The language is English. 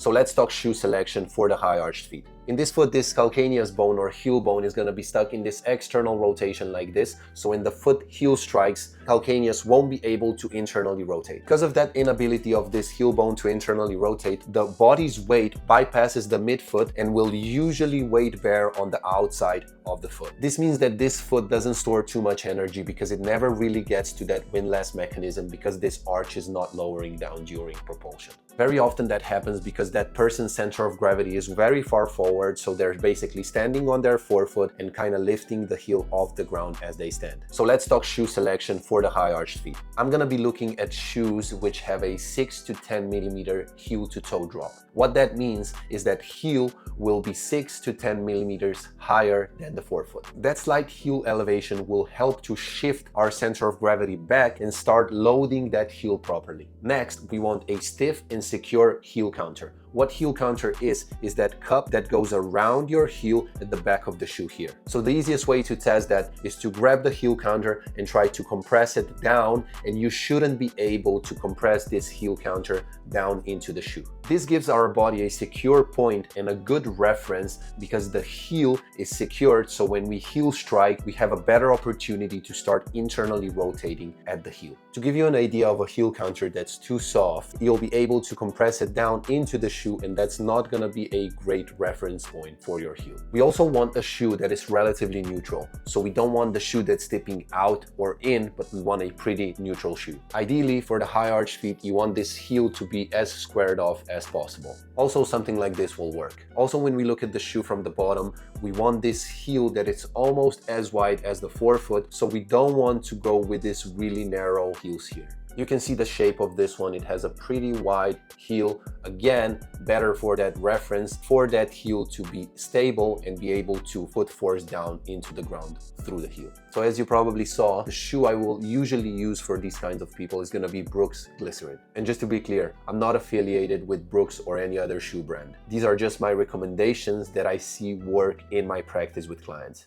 So let's talk shoe selection for the high arched feet. In this foot, this calcaneus bone or heel bone is going to be stuck in this external rotation like this. So when the foot heel strikes, calcaneus won't be able to internally rotate. Because of that inability of this heel bone to internally rotate, the body's weight bypasses the midfoot and will usually weight bear on the outside of the foot. This means that this foot doesn't store too much energy because it never really gets to that windlass mechanism because this arch is not lowering down during propulsion. Very often that happens because that person's center of gravity is very far forward, so they're basically standing on their forefoot and kind of lifting the heel off the ground as they stand. So let's talk shoe selection for the high arched feet. I'm gonna be looking at shoes which have a 6 to 10 millimeter heel to toe drop. What that means is that heel will be 6 to 10 millimeters higher than the forefoot. That slight heel elevation will help to shift our center of gravity back and start loading that heel properly. Next, we want a stiff and secure heel counter. What heel counter is that cup that goes around your heel at the back of the shoe here. So the easiest way to test that is to grab the heel counter and try to compress it down, and you shouldn't be able to compress this heel counter down into the shoe. This gives our body a secure point and a good reference because the heel is secured, so when we heel strike, we have a better opportunity to start internally rotating at the heel. To give you an idea of a heel counter that's too soft, you'll be able to compress it down into the shoe, and that's not gonna be a great reference point for your heel. We also want a shoe that is relatively neutral. So we don't want the shoe that's tipping out or in, but we want a pretty neutral shoe. Ideally, for the high arch feet, you want this heel to be as squared off as possible. Also, something like this will work. Also, when we look at the shoe from the bottom, we want this heel that it's almost as wide as the forefoot, so we don't want to go with this really narrow heels here. You can see the shape of this one. It has a pretty wide heel. Again, better for that reference, for that heel to be stable and be able to foot force down into the ground through the heel. So as you probably saw, the shoe I will usually use for these kinds of people is going to be Brooks Glycerin. And just to be clear, I'm not affiliated with Brooks or any other shoe brand. These are just my recommendations that I see work in my practice with clients.